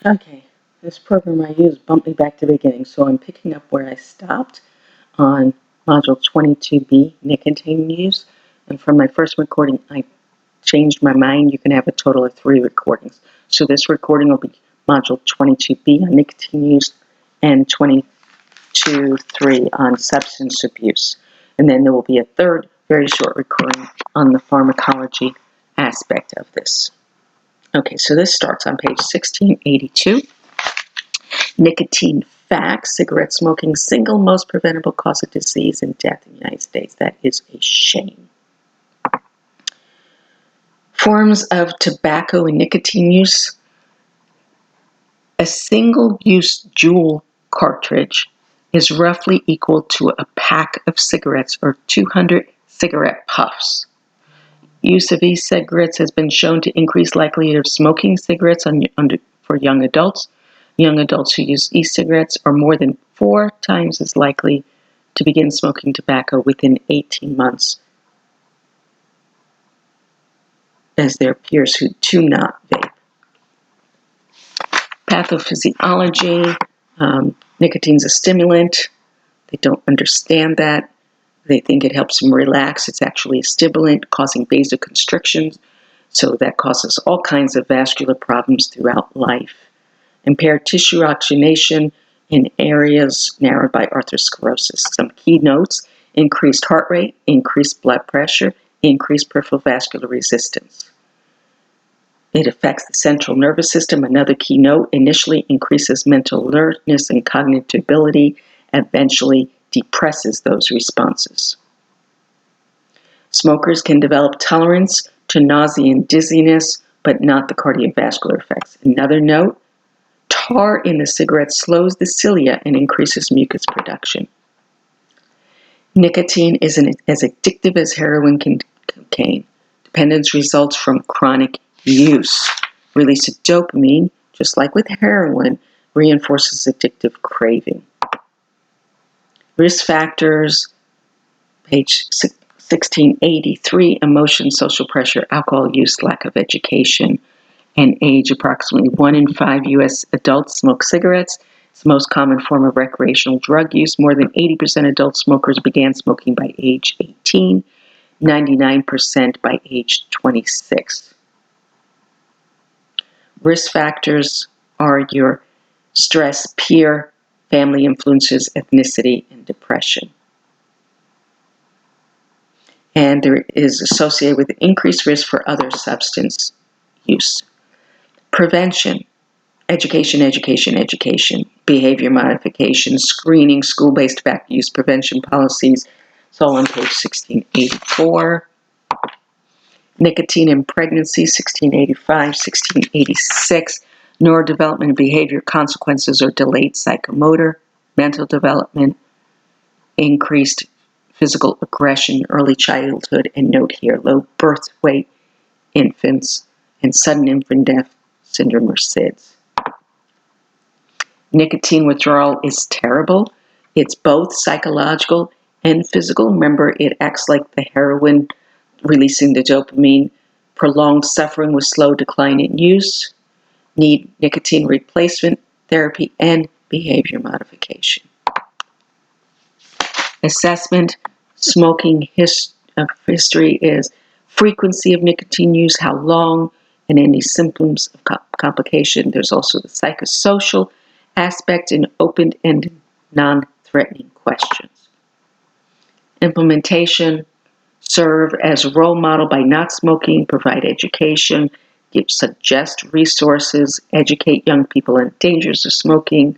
Okay, this program I use bumped me back to the beginning, so I'm picking up where I stopped on Module 22B, nicotine use. And from my first recording, I changed my mind. You can have a total of 3 recordings. So this recording will be Module 22B on nicotine use and 22.3 on substance abuse. And then there will be a third, very short recording on the pharmacology aspect of this. Okay, so this starts on page 1682. Nicotine facts: cigarette smoking, single most preventable cause of disease and death in the United States. That is a shame. Forms of tobacco and nicotine use. A single-use Juul cartridge is roughly equal to a pack of cigarettes or 200 cigarette puffs. Use of e-cigarettes has been shown to increase likelihood of smoking cigarettes for young adults. Young adults who use e-cigarettes are more than 4 times as likely to begin smoking tobacco within 18 months as their peers who do not vape. Pathophysiology: nicotine's a stimulant. They don't understand that. They think it helps them relax. It's actually a stimulant causing vasoconstriction, so that causes all kinds of vascular problems throughout life. Impaired tissue oxygenation in areas narrowed by atherosclerosis. Some key notes: increased heart rate, increased blood pressure, increased peripheral vascular resistance. It affects the central nervous system. Another key note: initially increases mental alertness and cognitive ability, eventually depresses those responses. Smokers can develop tolerance to nausea and dizziness, but not the cardiovascular effects. Another note: tar in the cigarette slows the cilia and increases mucus production. Nicotine is as addictive as heroin and cocaine. Dependence results from chronic use. Release of dopamine, just like with heroin, reinforces addictive craving. Risk factors, page 1683, emotion, social pressure, alcohol use, lack of education, and age. Approximately 1 in 5 U.S. adults smoke cigarettes. It's the most common form of recreational drug use. More than 80% adult smokers began smoking by age 18, 99% by age 26. Risk factors are your stress, peer, family influences, ethnicity, and depression. And there is associated with increased risk for other substance use. Prevention: education, education, education, behavior modification, screening, school-based tobacco use prevention policies. It's all on page 1684. Nicotine in pregnancy, 1685, 1686. Neurodevelopment and behavior consequences are delayed psychomotor, mental development, increased physical aggression, early childhood, and note here, low birth weight infants, and sudden infant death syndrome or SIDS. Nicotine withdrawal is terrible. It's both psychological and physical. Remember, it acts like the heroin, releasing the dopamine. Prolonged suffering with slow decline in use. Need nicotine replacement therapy and behavior modification. Assessment: smoking history is frequency of nicotine use, how long, and any symptoms of complication. There's also the psychosocial aspect and open-ended, non-threatening questions. Implementation: serve as a role model by not smoking, provide education, suggest resources, educate young people on dangers of smoking.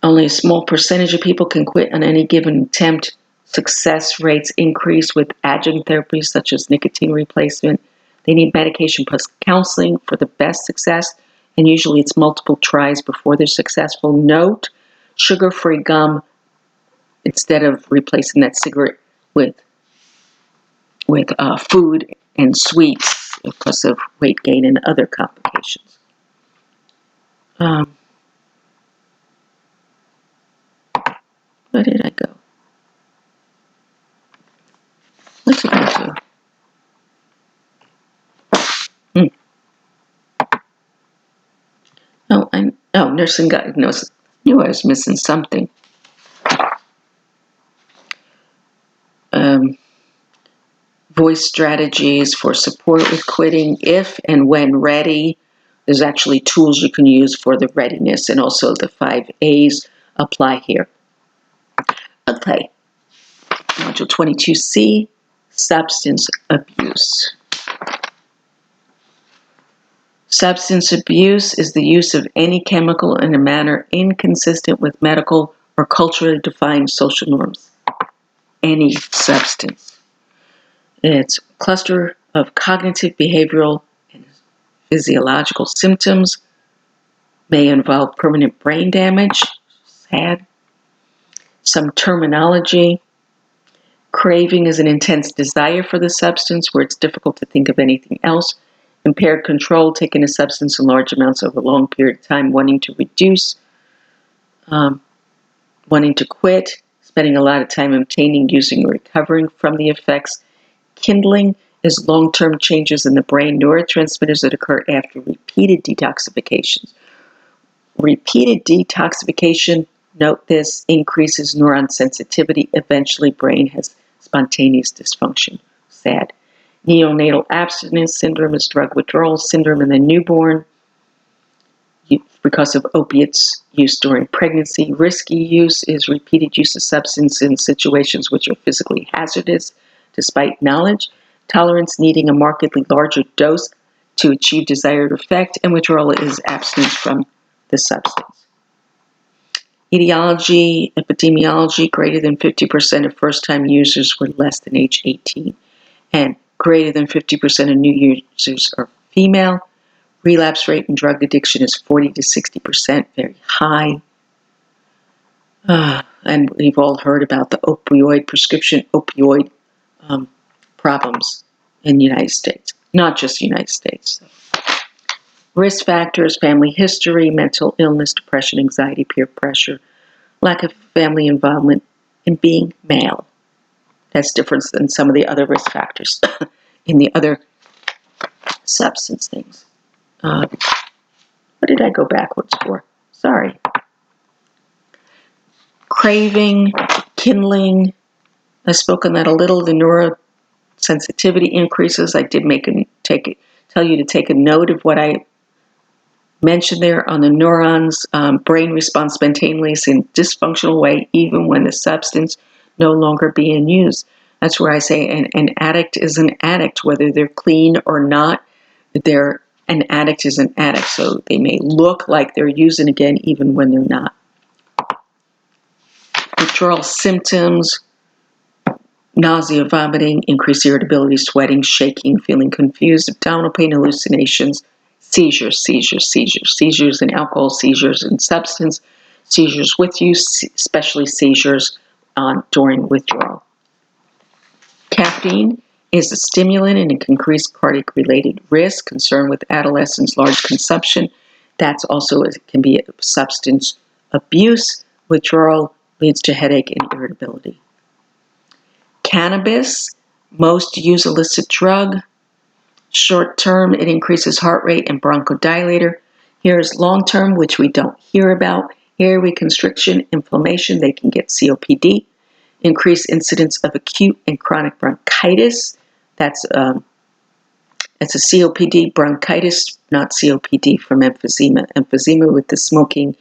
Only a small percentage of people can quit on any given attempt. Success rates increase with adjunct therapies such as nicotine replacement. They need medication plus counseling for the best success, and usually it's multiple tries before they're successful. Note: sugar-free gum instead of replacing that cigarette with food and sweets because of weight gain and other complications. Where did I go? What's it going to? nursing diagnosis. Knew I was missing something. Voice strategies for support with quitting if and when ready. There's actually tools you can use for the readiness, and also the 5 A's apply here. Okay, Module 22C, substance abuse. Substance abuse is the use of any chemical in a manner inconsistent with medical or culturally defined social norms. Any substance. It's a cluster of cognitive, behavioral, and physiological symptoms. May involve permanent brain damage. Sad. Some terminology. Craving is an intense desire for the substance where it's difficult to think of anything else. Impaired control, taking a substance in large amounts over a long period of time, wanting to reduce, wanting to quit, spending a lot of time obtaining, using, or recovering from the effects. Kindling is long-term changes in the brain neurotransmitters that occur after repeated detoxifications. Repeated detoxification, note this, increases neuron sensitivity. Eventually, brain has spontaneous dysfunction. Sad. Neonatal abstinence syndrome is drug withdrawal syndrome in the newborn because of opiates use during pregnancy. Risky use is repeated use of substance in situations which are physically hazardous despite knowledge. Tolerance needing a markedly larger dose to achieve desired effect, and withdrawal is abstinence from the substance. Etiology, epidemiology, greater than 50% of first-time users were less than age 18, and greater than 50% of new users are female. Relapse rate in drug addiction is 40 to 60%, very high. And we've all heard about the prescription opioid problems in the United States, not just the United States. Risk factors, family history, mental illness, depression, anxiety, peer pressure, lack of family involvement, and being male. That's different than some of the other risk factors in the other substance things. What did I go backwards for? Sorry. Craving, kindling. I spoke on that a little. The neurosensitivity increases. I did tell you to take a note of what I mentioned there on the neurons. Brain responds spontaneously in dysfunctional way, even when the substance no longer being used. That's where I say an addict is an addict, whether they're clean or not. An addict is an addict, so they may look like they're using again, even when they're not. Withdrawal symptoms, nausea, vomiting, increased irritability, sweating, shaking, feeling confused, abdominal pain, hallucinations, seizures in alcohol, seizures in substance, seizures with use, especially seizures during withdrawal. Caffeine is a stimulant and it can increase cardiac-related risk, concern with adolescents, large consumption. That's also, it can be a substance abuse. Withdrawal leads to headache and irritability. Cannabis, most use illicit drug. Short term, it increases heart rate and bronchodilator. Here's long term, which we don't hear about. Airway constriction, inflammation, they can get COPD. Increased incidence of acute and chronic bronchitis. That's a COPD bronchitis, not COPD from emphysema. Emphysema with the smoking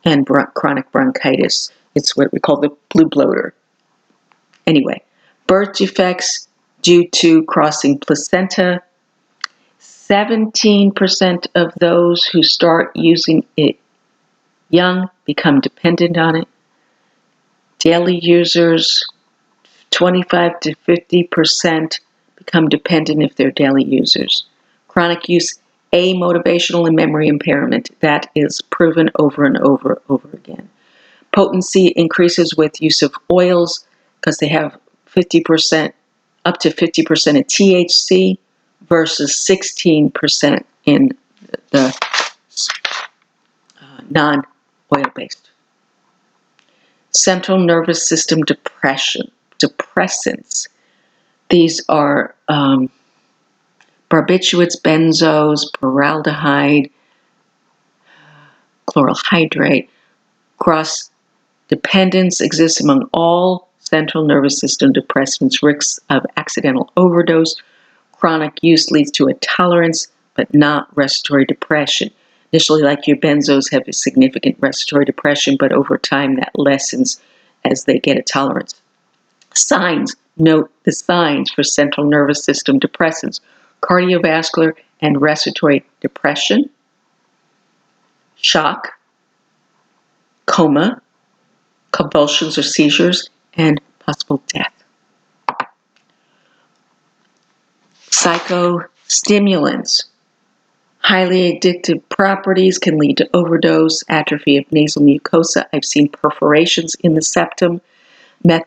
and chronic bronchitis. It's what we call the blue bloater. Anyway, birth defects due to crossing placenta. 17% of those who start using it young become dependent on it. Daily users, 25 to 50% become dependent if they're daily users. Chronic use, amotivational and memory impairment. That is proven over and over again. Potency increases with use of oils because they have 50%, up to 50% of THC versus 16% in the non-oil-based. Central nervous system depressants. These are barbiturates, benzos, paraldehyde, chloral hydrate. Cross dependence exists among all central nervous system depressants. Risks of accidental overdose. Chronic use leads to a tolerance, but not respiratory depression. Initially, like your benzos, have a significant respiratory depression, but over time that lessens as they get a tolerance. Signs. Note the signs for central nervous system depressants: cardiovascular and respiratory depression, shock, coma, convulsions or seizures, and possible death. Psychostimulants. Highly addictive properties can lead to overdose, atrophy of nasal mucosa. I've seen perforations in the septum.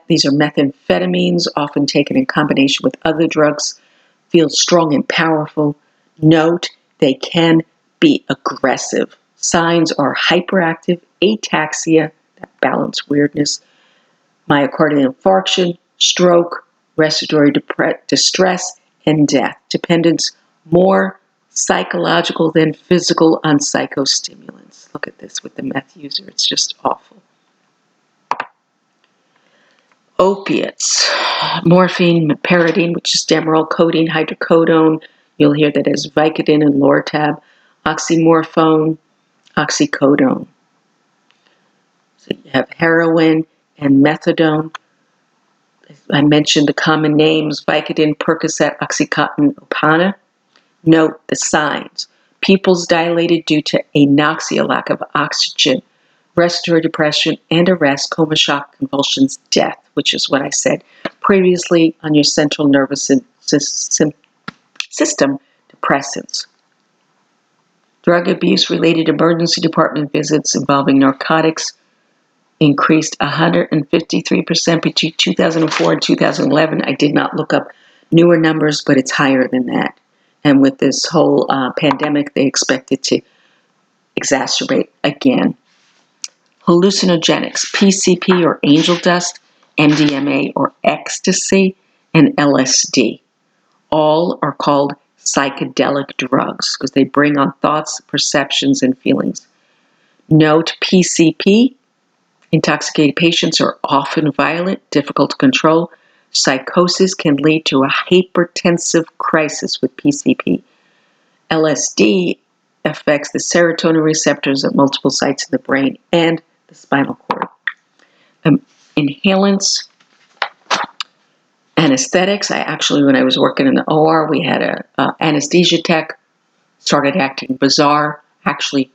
These are methamphetamines, often taken in combination with other drugs. Feel strong and powerful. Note, they can be aggressive. Signs are hyperactive, ataxia, that balance weirdness, myocardial infarction, stroke, respiratory distress, and death. Dependence more psychological than physical on psychostimulants. Look at this with the meth user. It's just awful. Opiates. Morphine, meperidine, which is Demerol, codeine, hydrocodone. You'll hear that as Vicodin and Lortab. Oxymorphone, oxycodone. So you have heroin and methadone. I mentioned the common names: Vicodin, Percocet, Oxycontin, Opana. Note the signs: pupils dilated due to anoxia, lack of oxygen, respiratory depression and arrest, coma, shock, convulsions, death, which is what I said previously on your central nervous system depressants. Drug abuse-related emergency department visits involving narcotics increased 153% between 2004 and 2011. I did not look up newer numbers, but it's higher than that. And with this whole pandemic, they expect it to exacerbate again. Hallucinogenics, PCP or angel dust, MDMA or ecstasy, and LSD. All are called psychedelic drugs because they bring on thoughts, perceptions, and feelings. Note PCP, intoxicated patients are often violent, difficult to control. Psychosis can lead to a hypertensive crisis with PCP. LSD affects the serotonin receptors at multiple sites in the brain and the spinal cord. Inhalants, anesthetics. When I was working in the OR, we had an anesthesia tech, started acting bizarre, actually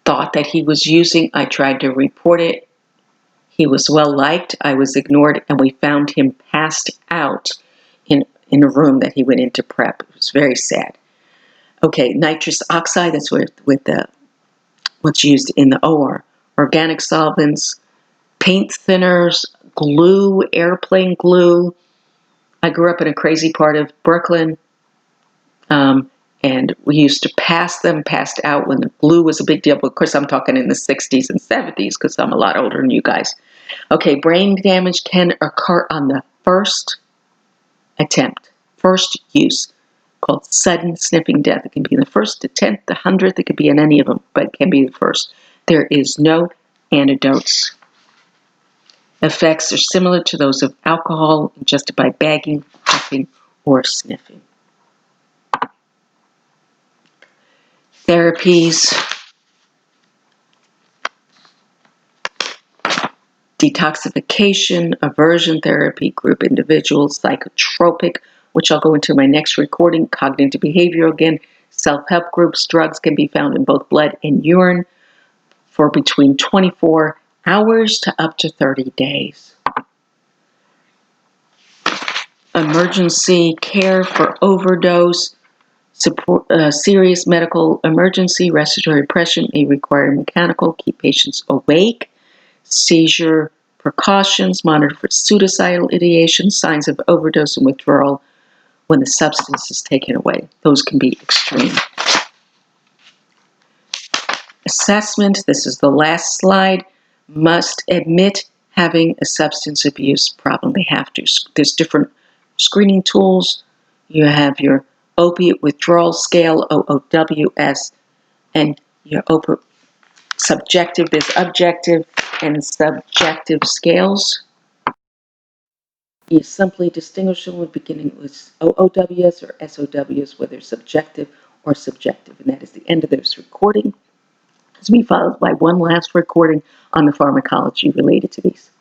thought that he was using. I tried to report it. He was well liked. I was ignored, and we found him passed out in a room that he went into prep. It was very sad. Okay, nitrous oxide, that's what's used in the OR. Organic solvents, paint thinners, glue, airplane glue. I grew up in a crazy part of Brooklyn, and we used to passed out when the glue was a big deal. But of course, I'm talking in the 60s and 70s because I'm a lot older than you guys. Okay, brain damage can occur on the first attempt, first use, called sudden sniffing death. It can be in the first, the 10th, the 100th. It could be in any of them, but it can be the first. There is no antidotes. Effects are similar to those of alcohol, ingested by bagging, puffing, or sniffing. Therapies. Detoxification, aversion therapy, group individuals, psychotropic, which I'll go into in my next recording, cognitive behavioral again, self-help groups. Drugs can be found in both blood and urine for between 24 hours to up to 30 days. Emergency care for overdose, support, serious medical emergency, respiratory depression may require mechanical, keep patients awake. Seizure precautions, monitor for suicidal ideation, signs of overdose and withdrawal when the substance is taken away. Those can be extreme. Assessment, this is the last slide, must admit having a substance abuse problem. They have to. There's different screening tools. You have your opiate withdrawal scale, OOWS, and your subjective, there's objective and subjective scales. You simply distinguish them with beginning with OOWS or SOWs, whether subjective or subjective. And that is the end of this recording. It's to be followed by one last recording on the pharmacology related to these.